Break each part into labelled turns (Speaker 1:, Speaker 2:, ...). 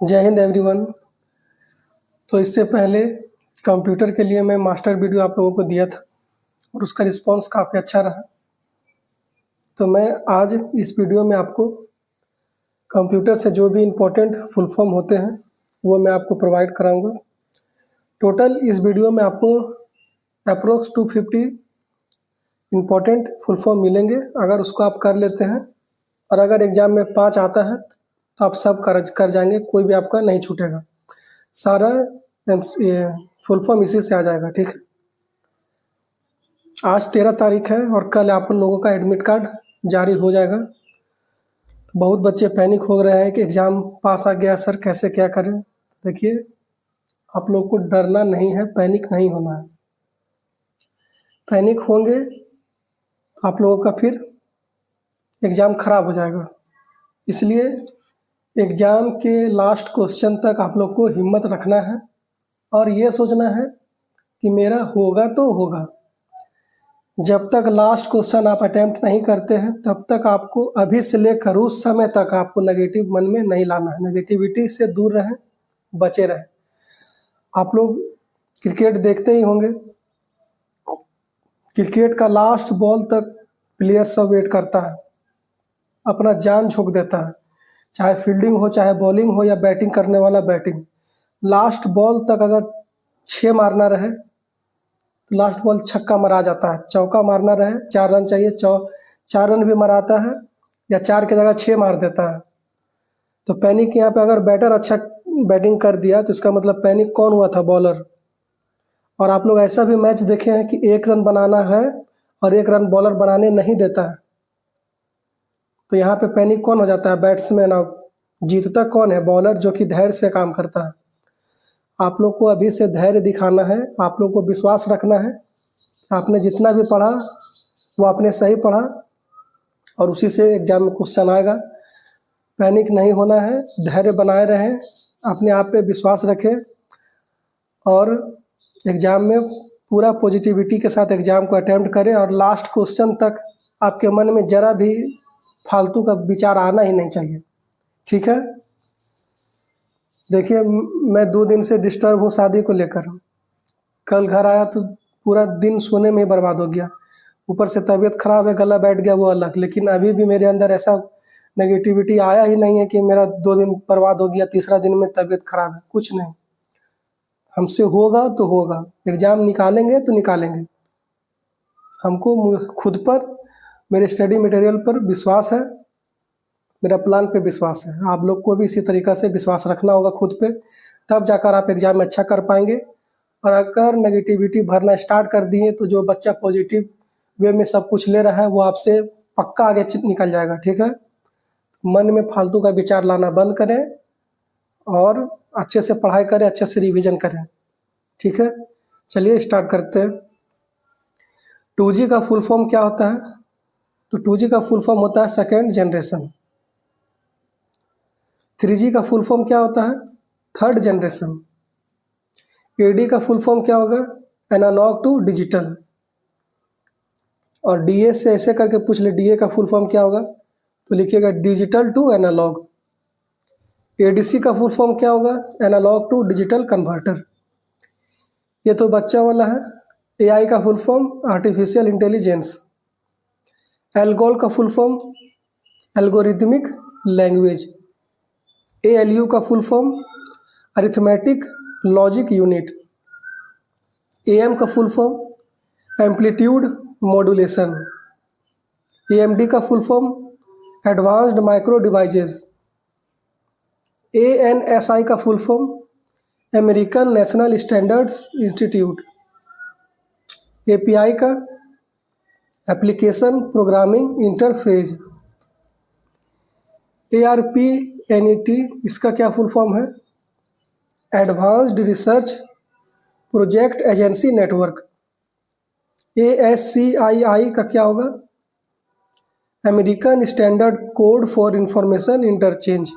Speaker 1: जय हिंद एवरीवन। तो इससे पहले कंप्यूटर के लिए मैं मास्टर वीडियो आप लोगों को दिया था और उसका रिस्पांस काफ़ी अच्छा रहा। तो मैं आज इस वीडियो में आपको कंप्यूटर से जो भी इम्पोर्टेंट फुल फॉर्म होते हैं वो मैं आपको प्रोवाइड कराऊंगा। टोटल इस वीडियो में आपको अप्रोक्स 250 इम्पोर्टेंट फुल फॉर्म मिलेंगे अगर उसको आप कर लेते हैं, और अगर एग्ज़ाम में 5 आता है तो आप सब कर जाएंगे, कोई भी आपका नहीं छूटेगा। सारा ये फुल फॉर्म इसी से आ जाएगा। ठीक है, आज 13 तारीख है और कल आप लोगों का एडमिट कार्ड जारी हो जाएगा। बहुत बच्चे पैनिक हो रहे हैं कि एग्ज़ाम पास आ गया सर, कैसे क्या करें। देखिए, आप लोग को डरना नहीं है, पैनिक नहीं होना है। पैनिक होंगे आप लोगों का फिर एग्ज़ाम खराब हो जाएगा। इसलिए एग्ज़ाम के लास्ट क्वेश्चन तक आप लोग को हिम्मत रखना है और ये सोचना है कि मेरा होगा तो होगा। जब तक लास्ट क्वेश्चन आप अटेम्प्ट नहीं करते हैं तब तक आपको अभी से लेकर उस समय तक आपको नेगेटिव मन में नहीं लाना है। नेगेटिविटी से दूर रहें, बचे रहें। आप लोग क्रिकेट देखते ही होंगे, क्रिकेट का लास्ट बॉल तक प्लेयर सब वेट करता है, अपना जान झोंक देता है, चाहे फील्डिंग हो, चाहे बॉलिंग हो, या बैटिंग करने वाला बैटिंग। लास्ट बॉल तक अगर 6 मारना रहे तो लास्ट बॉल छक्का मारा जाता है, चौका मारना रहे 4 रन चाहिए, 4 रन भी मराता है या 4 की जगह 6 मार देता है। तो पैनिक यहाँ पे अगर बैटर अच्छा बैटिंग कर दिया तो इसका मतलब पैनिक कौन हुआ था? बॉलर। और आप लोग ऐसा भी मैच देखे हैं कि 1 रन बनाना है और 1 रन बॉलर बनाने नहीं देता है, तो यहाँ पे पैनिक कौन हो जाता है? बैट्समैन। अब जीतता कौन है? बॉलर, जो कि धैर्य से काम करता है। आप लोग को अभी से धैर्य दिखाना है, आप लोग को विश्वास रखना है। आपने जितना भी पढ़ा वो आपने सही पढ़ा और उसी से एग्जाम में क्वेश्चन आएगा। पैनिक नहीं होना है, धैर्य बनाए रहें, अपने आप पे विश्वास रखें और एग्ज़ाम में पूरा पॉजिटिविटी के साथ एग्ज़ाम को अटेम्प्ट करें। और लास्ट क्वेश्चन तक आपके मन में ज़रा भी फालतू का विचार आना ही नहीं चाहिए। ठीक है, देखिए, मैं 2 दिन से डिस्टर्ब हूँ शादी को लेकर। कल घर आया तो पूरा दिन सोने में ही बर्बाद हो गया, ऊपर से तबीयत खराब है, गला बैठ गया वो अलग। लेकिन अभी भी मेरे अंदर ऐसा नेगेटिविटी आया ही नहीं है कि मेरा 2 दिन बर्बाद हो गया, तीसरा दिन में तबीयत खराब है। कुछ नहीं, हमसे होगा तो होगा, एग्ज़ाम निकालेंगे तो निकालेंगे। हमको खुद पर, मेरे स्टडी मटेरियल पर विश्वास है, मेरा प्लान पे विश्वास है। आप लोग को भी इसी तरीक़ा से विश्वास रखना होगा खुद पे, तब जाकर आप एग्ज़ाम में अच्छा कर पाएंगे। और अगर नेगेटिविटी भरना स्टार्ट कर दिए तो जो बच्चा पॉजिटिव वे में सब कुछ ले रहा है वो आपसे पक्का आगे निकल जाएगा। ठीक है, मन में फालतू का विचार लाना बंद करें और अच्छे से पढ़ाई करें, अच्छे से रिवीजन करें। ठीक है, चलिए स्टार्ट करते हैं। 2G का फुल फॉर्म क्या होता है? तो 2G का फुल फॉर्म होता है सेकेंड जनरेशन। 3G का फुल फॉर्म क्या होता है? Third generation. AD का फुल फॉर्म क्या होगा? Analogue to digital. और DA से ऐसे करके पूछ ले, DA का फुल फॉर्म क्या होगा? तो लिखिएगा डिजिटल टू एनालॉग। ADC का फुल फॉर्म क्या होगा? Analogue to digital converter. ये तो बच्चा वाला है। AI का full form artificial intelligence. ALGOL का full form algorithmic language. ALU का full form arithmetic logic unit. AM का full form amplitude modulation. AMD का full form advanced micro devices. ANSI का full form American national standards institute. API का application programming interface. ARPANET, इसका क्या full form है? Advanced research project agency network. ASCII का क्या होगा? American standard code for information interchange.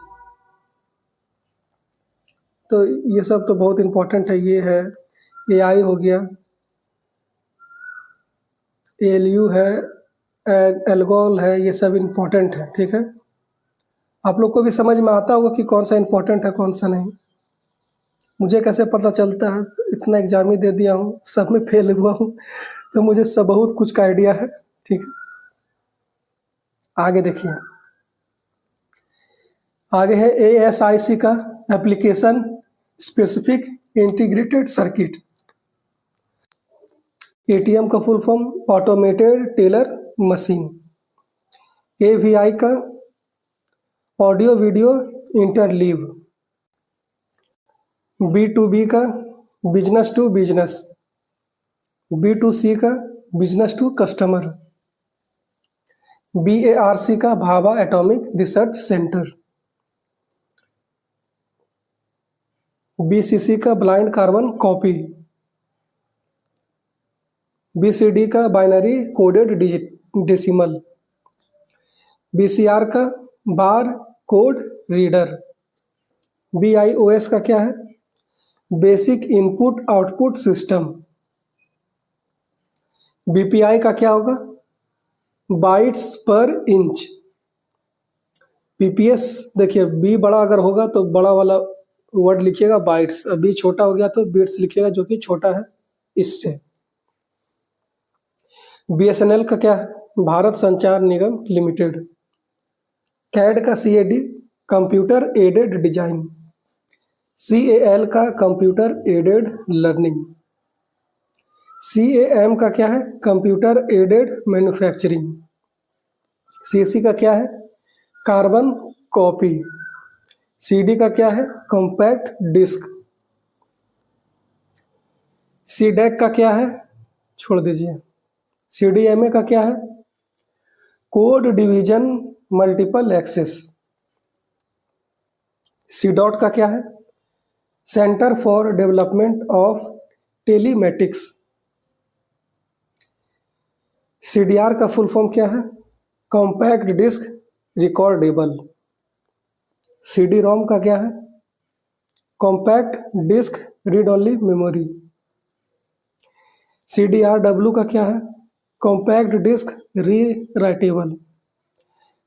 Speaker 1: तो ये सब तो बहुत इम्पोर्टेंट है। ये है AI हो गया, ALU है, एल्गोल है, ये सब इम्पोर्टेंट है। ठीक है, आप लोग को भी समझ में आता होगा कि कौन सा इम्पोर्टेंट है कौन सा नहीं। मुझे कैसे पता चलता है, इतना एग्जाम ही दे दिया हूँ, सब में फेल हुआ हूँ, तो मुझे सब बहुत कुछ का आइडिया है। ठीक है, आगे देखिए। आगे है ASIC का, application specific integrated circuit. ATM का full form automated teller machine. AVI का ऑडियो वीडियो इंटरलीव। B2B का बिजनेस टू बिजनेस। B2C का बिजनेस टू कस्टमर। BARC का Bhabha atomic research centre. BCC का ब्लाइंड कार्बन कॉपी। BCD का binary coded decimal. BCR का bar code reader. BIOS का क्या है, basic input output system. BPI का क्या होगा, बाइट्स पर इंच। PPS देखिए, बी बड़ा अगर होगा तो बड़ा वाला वर्ड लिखिएगा बाइट्स, बी छोटा हो गया तो बिट्स लिखिएगा जो कि छोटा है इससे। BSNL का क्या है, भारत संचार निगम लिमिटेड। CAD का CAD computer aided design. CAL का कंप्यूटर एडेड लर्निंग। CAM का क्या है, कंप्यूटर एडेड मैन्युफैक्चरिंग। CSC का क्या है, कार्बन कॉपी। CD का क्या है, कॉम्पैक्ट डिस्क। CDAC का क्या है, छोड़ दीजिए। CDMA का क्या है, code division multiple access. CDOT का क्या है, centre for development of telematics. CDR का फुल फॉर्म क्या है, कॉम्पैक्ट डिस्क रिकॉर्डेबल। CD-ROM का क्या है, compact disc read only memory. CDRW का क्या है, कॉम्पैक्ट डिस्क री राइटेबल।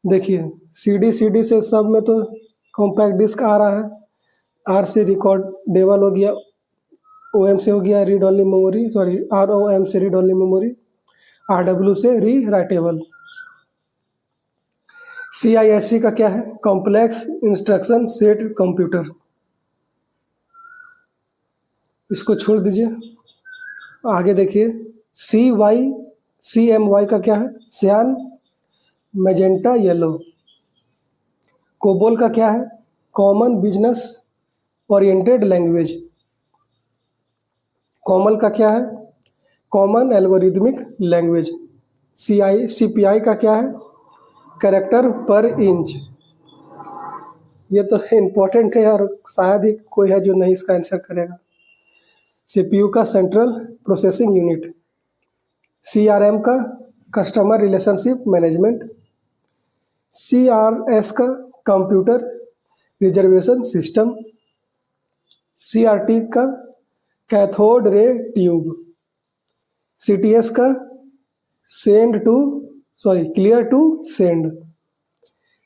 Speaker 1: देखिए CD से सब में तो कॉम्पैक्ट डिस्क आ रहा है, R से रिकॉर्डेबल हो गया, OM से हो गया read only memory, sorry ROM से रीड ओनली मेमोरी, RW से री राइटेबल। CISC का क्या है, कॉम्प्लेक्स इंस्ट्रक्शन सेट कंप्यूटर। इसको छोड़ दीजिए, आगे देखिए। CMY का क्या है, सियान मैजेंटा येलो। कोबोल का क्या है, कॉमन बिजनेस ओरिएंटेड लैंग्वेज। कॉमल का क्या है, कॉमन एल्गोरिथमिक लैंग्वेज। CPI का क्या है, कैरेक्टर पर इंच। ये तो इम्पोर्टेंट है और शायद ही कोई है जो नहीं इसका आंसर करेगा। CPU का सेंट्रल प्रोसेसिंग यूनिट। CRM का कस्टमर रिलेशनशिप मैनेजमेंट। CRS का कंप्यूटर रिजर्वेशन सिस्टम। CRT का कैथोड रे ट्यूब। CTS का क्लियर टू सेंड।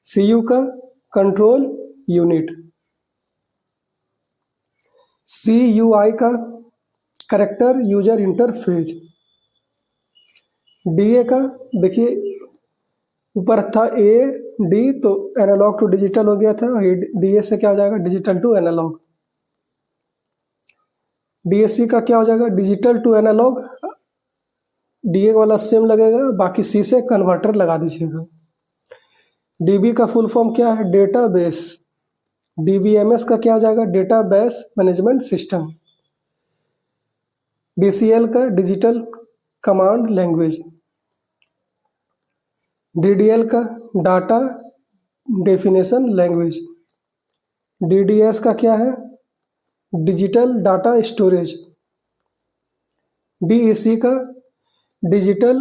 Speaker 1: CU का कंट्रोल यूनिट। CUI का कैरेक्टर यूजर इंटरफेस। DA का देखिए, ऊपर था AD तो एनालॉग टू डिजिटल हो गया था, DA से क्या हो जाएगा, डिजिटल टू एनालॉग। DAC का क्या हो जाएगा, डिजिटल टू एनालॉग। DA वाला सेम लगेगा, बाकी C से कन्वर्टर लगा दीजिएगा। DB का फुल फॉर्म क्या है, डेटाबेस। DBMS का क्या हो जाएगा, डेटाबेस मैनेजमेंट सिस्टम। DCL का डिजिटल कमांड लैंग्वेज। DDL का डाटा डेफिनेशन लैंग्वेज। DDS का क्या है, डिजिटल डाटा स्टोरेज। DEC का डिजिटल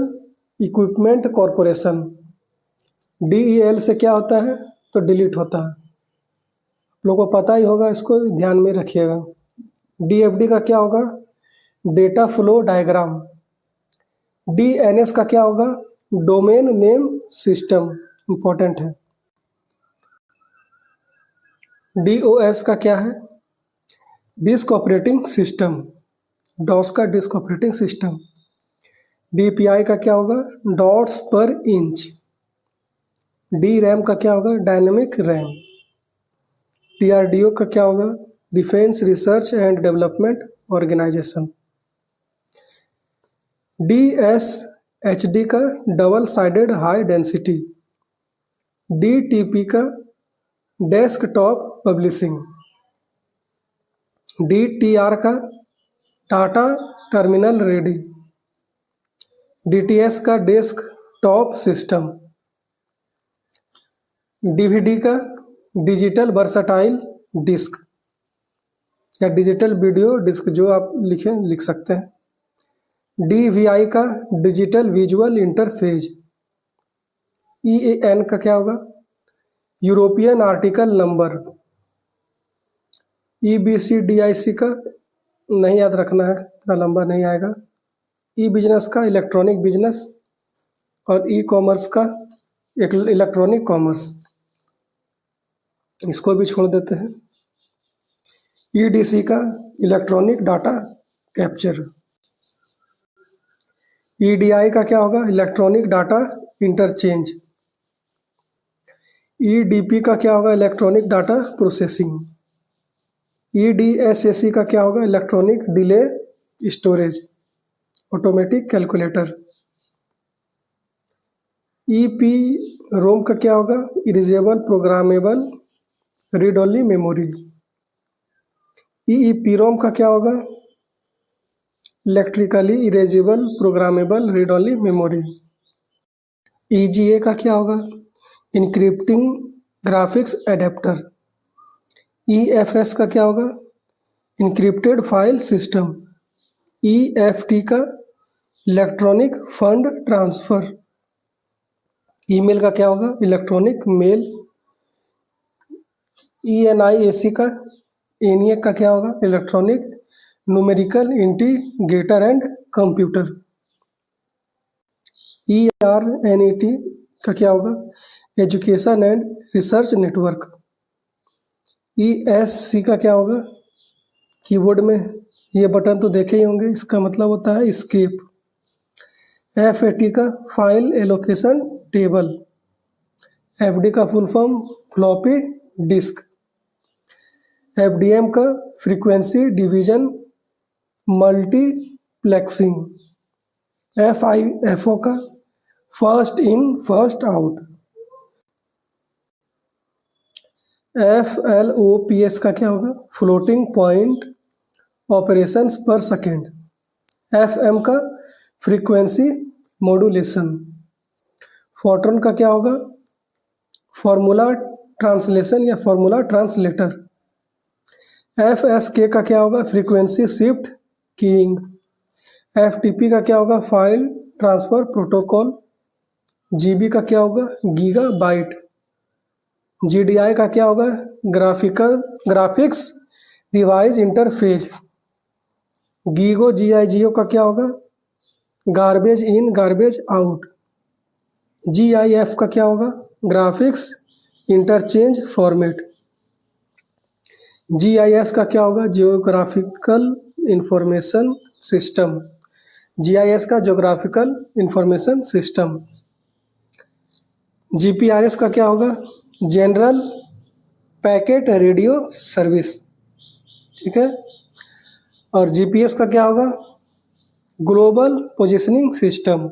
Speaker 1: इक्विपमेंट कॉरपोरेशन। DEL से क्या होता है, तो डिलीट होता है, आप लोगों को पता ही होगा, इसको ध्यान में रखिएगा। DFD का क्या होगा, डेटा फ्लो डायग्राम। DNS का क्या होगा, डोमेन नेम सिस्टम, इंपॉर्टेंट है। DOS का क्या है? Disk operating system. डॉस का डिस्क ऑपरेटिंग सिस्टम। DPI का क्या होगा? डॉट्स पर इंच। DRAM का क्या होगा? Dynamic RAM. DRDO का क्या होगा? Defence research and development organisation. DSHD का double sided high density. DTP का डेस्कटॉप पब्लिशिंग। DTR का टाटा टर्मिनल रेडी। DTS का डेस्क टॉप सिस्टम। DVD का डिजिटल वर्सटाइल डिस्क या डिजिटल वीडियो डिस्क, जो आप लिख सकते हैं। DVI का डिजिटल विजुअल इंटरफेस। EAN का क्या होगा? European article number. EBCDIC का नहीं याद रखना है, इतना लंबा नहीं आएगा। बिजनेस का इलेक्ट्रॉनिक बिजनेस और कॉमर्स का इलेक्ट्रॉनिक कॉमर्स, इसको भी छोड़ देते हैं। EDC का इलेक्ट्रॉनिक डाटा कैप्चर। EDI का क्या होगा? Electronic data interchange. EDP का क्या होगा? Electronic data processing. EDSAC का क्या होगा? Electronic delay storage, automatic calculator. EPROM का क्या होगा? Erasable programmable read only memory. EEPROM का क्या होगा? Electrically erasable programmable read only memory. EGA का क्या होगा? Encrypting graphics adapter. EFS का क्या होगा? Encrypted file system. EFT का इलेक्ट्रॉनिक फंड ट्रांसफर। ईमेल का क्या होगा? Electronic mail. ENIAC का ENIAC का क्या होगा? Electronic numerical integrator and computer. ERNET का क्या होगा? Education and research network. ESC का क्या होगा? कीबोर्ड में ये बटन तो देखे ही होंगे, इसका मतलब होता है एस्केप। FAT का फाइल एलोकेशन टेबल। FD का full form floppy disk. FDM का फ्रीक्वेंसी डिवीजन मल्टीप्लेक्सिंग। FIFO का first in first out. FLOPS का क्या होगा? Floating point operations per second. FM का फ्रीक्वेंसी मॉड्यूलेशन। फोर्ट्रॉन का क्या होगा? फॉर्मूला ट्रांसलेशन या फॉर्मूला ट्रांसलेटर। FSK का क्या होगा? Frequency shift keying. FTP का क्या होगा? File transfer protocol. GB का क्या होगा? गीगाबाइट। GDI का क्या होगा? Graphics device interface. GIGO का क्या होगा? Garbage in garbage out. GIF का क्या होगा? Graphics interchange format. GIS का क्या होगा? Geographical information system. GIS का जियोग्राफिकल इंफॉर्मेशन सिस्टम। GPRS का क्या होगा? General packet radio service. ठीक है। और GPS का क्या होगा? Global positioning system.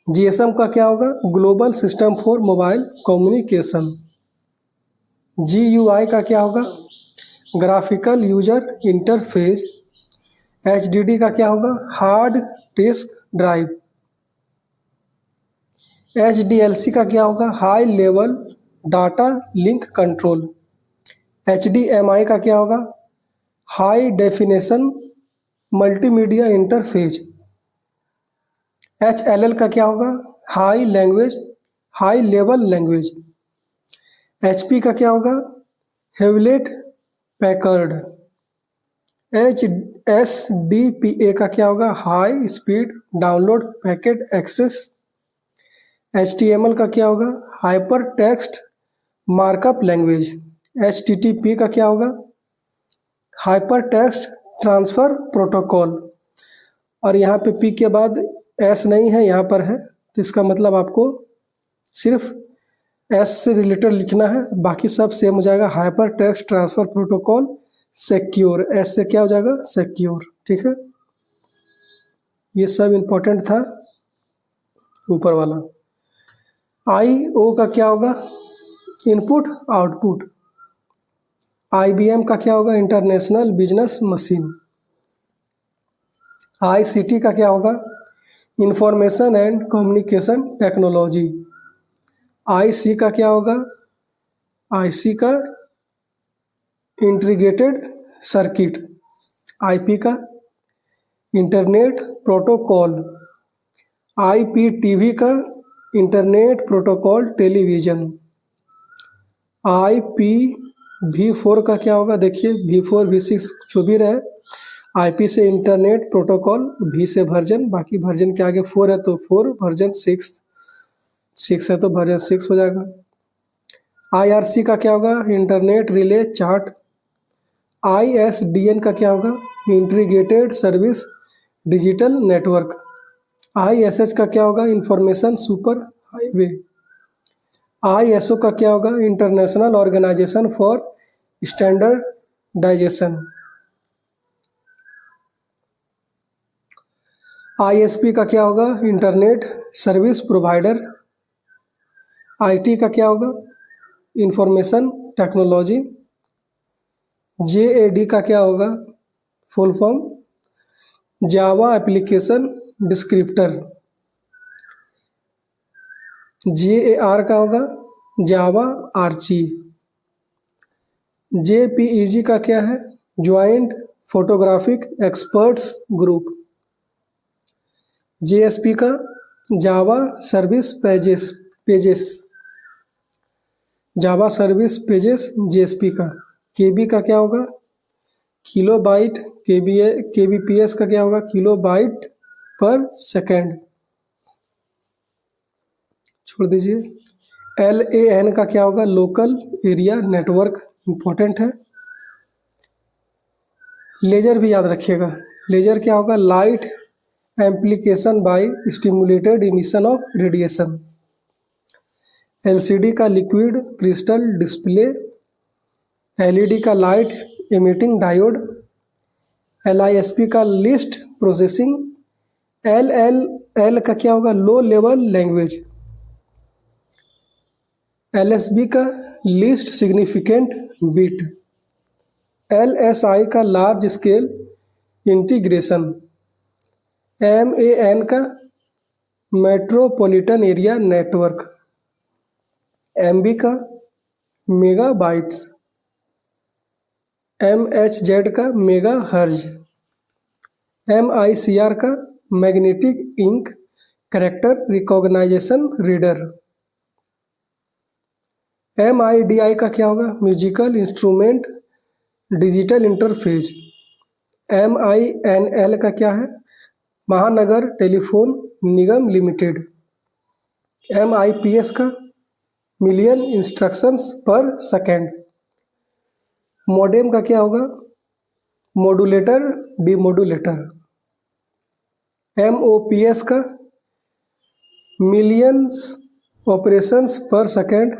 Speaker 1: GSM का क्या होगा? Global system for mobile communication. GUI का क्या होगा? Graphical user interface. HDD का क्या होगा? Hard disk drive. HDLC का क्या होगा? High level data link control. HDMI का क्या होगा? High definition multimedia interface. HLL का क्या होगा? High level language. HP का क्या होगा? Hewlett Packard. HSDPA का क्या होगा? High speed download packet access. HTML का क्या होगा? Hyper text markup language. HTTP का क्या होगा? Hyper text transfer protocol. और यहाँ पे P के बाद S नहीं है, यहाँ पर है, तो इसका मतलब आपको सिर्फ S से रिलेटेड लिखना है, बाकी सब सेम हो जाएगा। Hyper text transfer protocol secure, S से क्या हो जाएगा? सिक्योर। ठीक है, ये सब इम्पोर्टेंट था ऊपर वाला। IO का क्या होगा? Input output. IBM का क्या होगा? International business machine. ICT का क्या होगा? Information and communication technology. IC का क्या होगा? IC का इंटीग्रेटेड सर्किट। IP का इंटरनेट प्रोटोकॉल। IPTV का इंटरनेट प्रोटोकॉल टेलीविज़न। IPv4 का क्या होगा? देखिए V4 V6 जो भी रहे, IP से इंटरनेट प्रोटोकॉल, V से वर्जन, बाकी वर्जन के आगे 4 है तो 4, वर्जन 6 है तो वर्जन 6 हो जाएगा। IRC का क्या होगा? Internet relay chart. ISDN का क्या होगा? Integrated service digital network. ISH का क्या होगा? Information super highway. ISO का क्या होगा? International organisation for standardisation. ISP का क्या होगा? Internet service provider. IT का क्या होगा? Information technology. JAD का क्या होगा? Full form Java application descriptor. JAR का होगा? जावा आर्ची। JPEG का क्या है? Joint photographic experts group. JSP का जावा सर्विस पेजेस। जावा सर्विस पेजेस JSP का। KB का क्या होगा? Kilo byte. KBPS का क्या होगा? किलो बाइट पर सेकेंड। छोड़ दीजिए। LAN का क्या होगा? लोकल एरिया नेटवर्क, इम्पोर्टेंट है। लेजर भी याद रखिएगा। लेजर क्या होगा? Light एम्प्लीकेशन by stimulated emission of radiation. LCD का लिक्विड क्रिस्टल डिस्प्ले। LED का लाइट एमिटिंग डायोड। LISP का लिस्ट प्रोसेसिंग। LLL का क्या होगा? Low level language. LSB का लीस्ट सिग्निफिकेंट बिट। LSI का लार्ज स्केल इंटीग्रेशन। MAN का मेट्रोपॉलिटन एरिया नेटवर्क। MB का मेगाबाइट्स। MHZ का मेगा हर्ज। MICR का magnetic ink character recognition reader. MIDI का क्या होगा? Musical instrument digital interface. MINL का क्या है? Mahanagar telephone Nigam limited. MIPS का million instructions per second. Modem का क्या होगा? Modulator demodulator. MOPS का millions operations per second.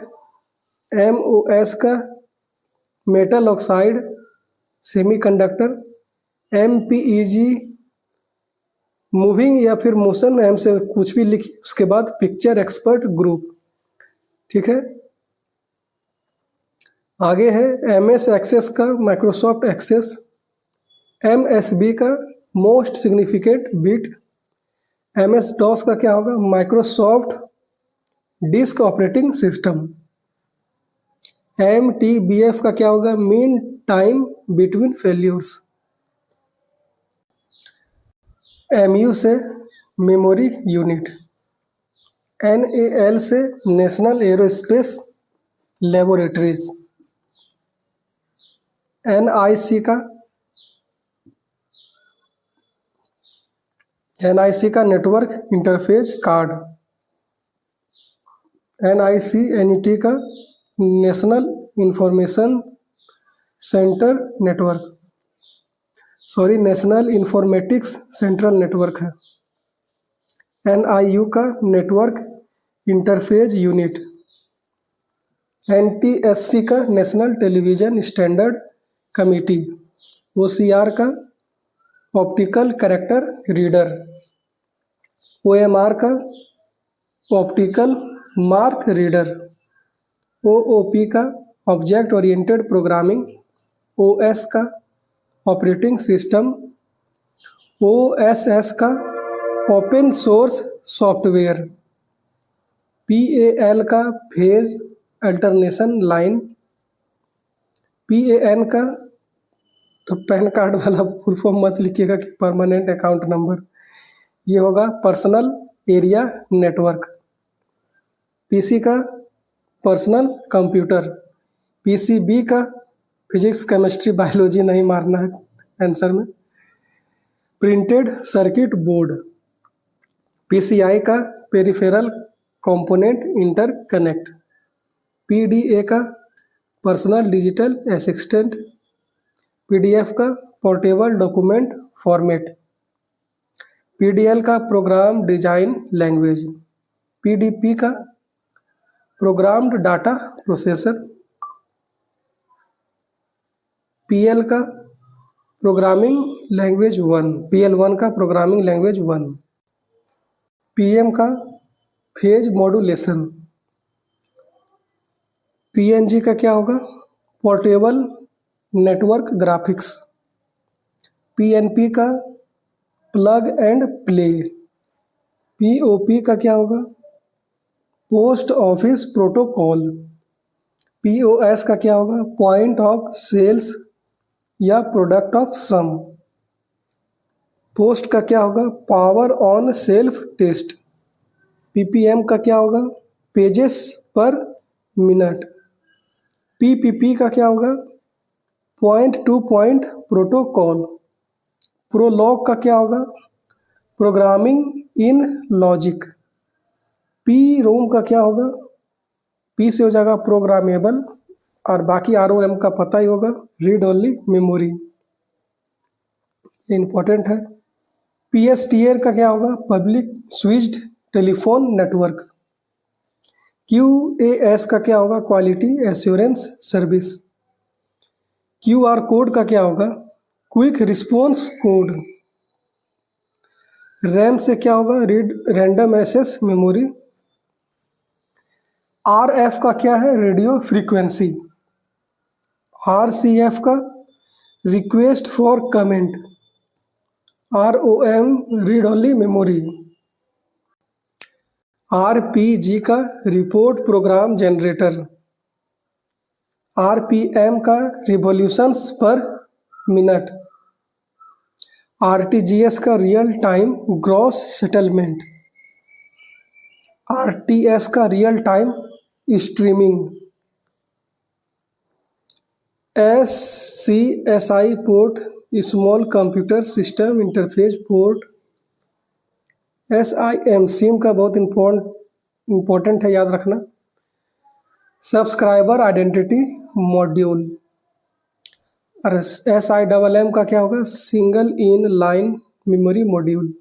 Speaker 1: MOS का metal oxide semiconductor. MPEG moving या फिर मोशन, M से कुछ भी लिखिए, उसके बाद पिक्चर एक्सपर्ट ग्रुप। ठीक है, आगे है MS एक्सेस का माइक्रोसॉफ्ट एक्सेस। MSB का most significant bit. MS DOS का क्या होगा? Microsoft disk operating system. MTBF का क्या होगा? Mean time between failures. MU से मेमोरी यूनिट। NAL से नेशनल एरोस्पेस लेबोरेटरीज। NIC का network interface card. NIC NET का national information centre network, sorry national informatics central network है। NIU का network interface unit. NTSC का national television standard committee. OCR का optical character reader. OMR का optical mark reader. OOP का object oriented programming. OS का operating system. OSS का open source software. PAL का phase alternation line. PAN का, तो pan card वाला फुल फॉर्म मत लिखिएगा कि परमानेंट अकाउंट नंबर, ये होगा पर्सनल एरिया नेटवर्क। PC का पर्सनल कंप्यूटर। PCB का फिजिक्स केमिस्ट्री बायोलॉजी नहीं मारना है आंसर में। Printed circuit board. PCI का पेरिफेरल कंपोनेंट इंटरकनेक्ट। PDA का पर्सनल डिजिटल असिस्टेंट। PDF का पोर्टेबल डॉक्यूमेंट फॉर्मेट। PDL का प्रोग्राम डिजाइन लैंग्वेज। PDP का प्रोग्राम्ड डाटा प्रोसेसर। PL का प्रोग्रामिंग लैंग्वेज 1, PL1 का प्रोग्रामिंग लैंग्वेज 1। PM का phase modulation. PNG का क्या होगा? Portable network graphics. PNP का प्लग एंड प्ले। POP का क्या होगा? Post office protocol. POS का क्या होगा? पॉइंट ऑफ सेल्स या प्रोडक्ट ऑफ सम। पोस्ट का क्या होगा? Power on self test. PPM का क्या होगा? पेजेस पर मिनट। PPP का क्या होगा? Point to point protocol. Prolog का क्या होगा? Programming in logic. PROM का क्या होगा? P से हो जाएगा प्रोग्रामेबल, और बाकी ROM का पता ही होगा, रीड ओनली मेमोरी, ये इंपॉर्टेंट है। PSTN का क्या होगा? Public switched telephone network. QAS का क्या होगा? Quality assurance service. QR code का क्या होगा? Quick response code. RAM से क्या होगा? Read random access memory. RF का क्या है? Radio frequency. RCF का request for comment. ROM read only memory. RPG का रिपोर्ट प्रोग्राम जनरेटर। RPM का रिवॉल्यूशंस पर मिनट। RTGS का real time gross settlement. RTS का real time streaming. SCSI port small computer system interface port. SIM SIM का बहुत important है, याद रखना। Subscriber identity module. और SIMM का क्या होगा? Single in line memory module.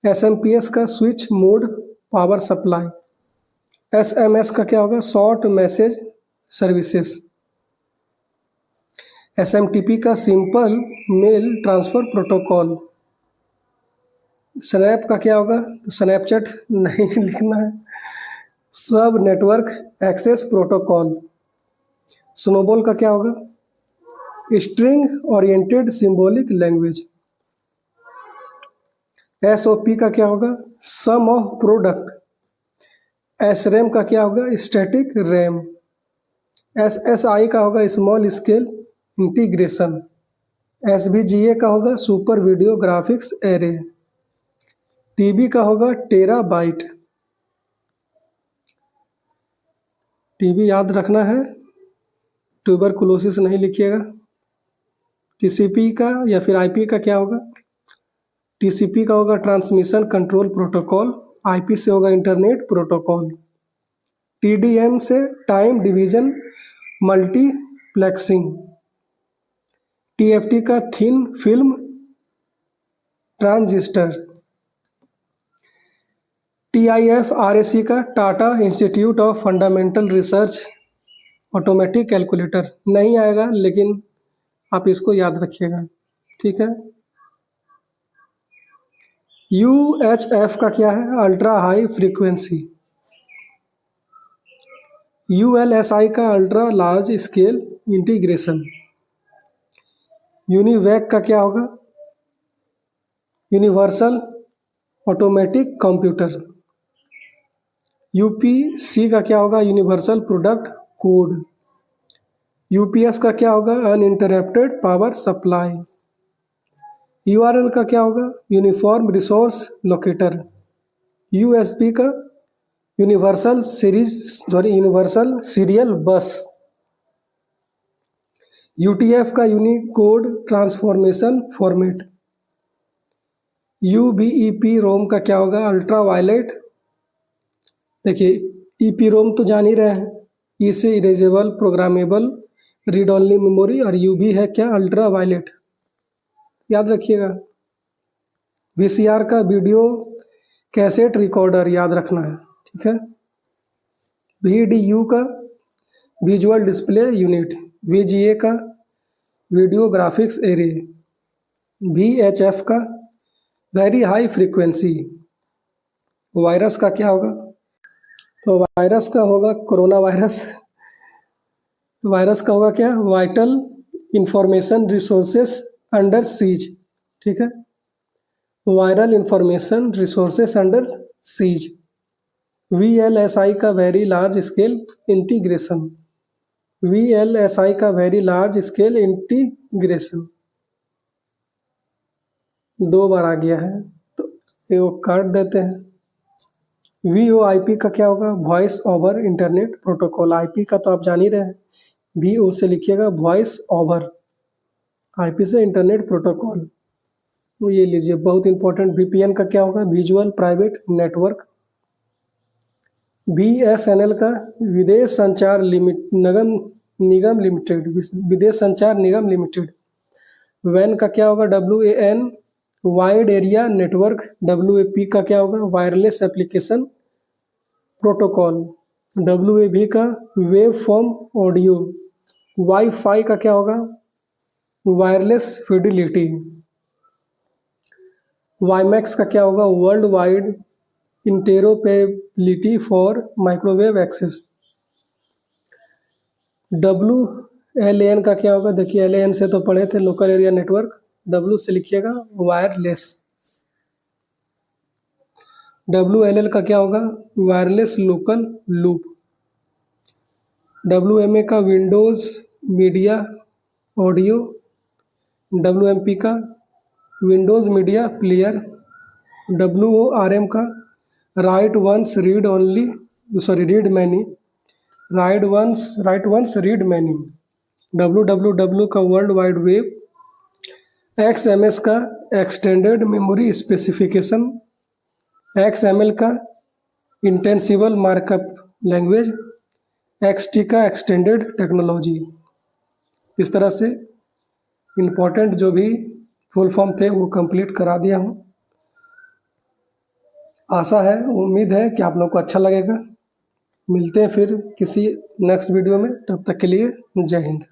Speaker 1: SMPS का switch mode power supply. SMS का क्या होगा? Short message services. SMTP का simple mail transfer protocol. Snap का क्या होगा? स्नैपचैट नहीं लिखना है, सब नेटवर्क एक्सेस प्रोटोकॉल। स्नोबॉल का क्या होगा? String oriented symbolic language. SOP का क्या होगा? सम ऑफ प्रोडक्ट। SRAM का क्या होगा? Static RAM. SSI का होगा? Small scale integration. SVGA का होगा? Super video graphics array. TB का होगा? टेराबाइट। TB याद रखना है, ट्यूबरकुलोसिस नहीं लिखिएगा। TCP का या फिर IP का क्या होगा? TCP का होगा ट्रांसमिशन कंट्रोल प्रोटोकॉल। IP से होगा इंटरनेट प्रोटोकॉल। TDM से टाइम डिवीजन मल्टीप्लेक्सिंग। TFT का थिन फिल्म ट्रांजिस्टर। TIFRAC का Tata institute of fundamental research automatic calculator. नहीं आएगा लेकिन आप इसको याद रखिएगा, ठीक है। UHF का क्या है? Ultra high frequency. ULSI का ultra large scale integration. UNIVAC का क्या होगा? Universal automatic computer. UPC का क्या होगा? Universal product code. UPS का क्या होगा? Uninterrupted power supply. URL का क्या होगा? Uniform resource locator. USB का यूनिवर्सल सीरियल बस। UTF का unicode transformation format. UBEP ROM का क्या होगा? Ultra violet. देखिए EP रोम तो जान ही रहे हैं, E से erasable programmable read only memory, और UB है क्या? अल्ट्रा वायलेट, याद रखिएगा। VCR का वीडियो कैसेट रिकॉर्डर, याद रखना है, ठीक है। VDU का विजुअल डिस्प्ले यूनिट। VGA का वीडियो ग्राफिक्स एरे। VHF का वेरी हाई फ्रीक्वेंसी। वायरस का क्या होगा? तो वायरस का होगा कोरोना वायरस। वायरस का होगा क्या? Vital information resources under seize, ठीक है। Viral information resources under seize. VLSI का very large scale integration. VLSI का वेरी लार्ज स्केल इंटीग्रेशन 2 बार आ गया है तो वो काट देते हैं। VoIP का क्या होगा? Voice over internet protocol. IP का तो आप जान ही रहे हैं, VO से लिखिएगा वॉइस ओवर, IP से इंटरनेट प्रोटोकॉल। तो ये लीजिए बहुत इंपॉर्टेंट। VPN का क्या होगा? Visual private network. BSNL का विदेश संचार निगम लिमिटेड, विदेश संचार निगम लिमिटेड। WAN का क्या होगा? WAN wide area network. WAP का क्या होगा? Wireless application protocol. WAV का वेव फॉर्म ऑडियो। वाईफाई का क्या होगा? Wireless fidelity. WiMAX का क्या होगा? World wide interoperability for microwave access. WLAN का क्या होगा? देखिए LAN से तो पढ़े थे, लोकल एरिया नेटवर्क। W से लिखिएगा वायरलेस। WLL का क्या होगा? Wireless local loop. WMA का विंडोज मीडिया ऑडियो। WMP का विंडोज मीडिया प्लेयर। WORM का write once read only, read many. Write once read many. WWW का वर्ल्ड वाइड वेब। XMS का एक्सटेंडेड मेमोरी स्पेसिफिकेशन। XML का extensible markup language. XT का extended technology. इस तरह से important जो भी फुल फॉर्म थे वो कंप्लीट करा दिया हूँ। आशा है, उम्मीद है कि आप लोग को अच्छा लगेगा। मिलते हैं फिर किसी नेक्स्ट वीडियो में, तब तक के लिए जय हिंद।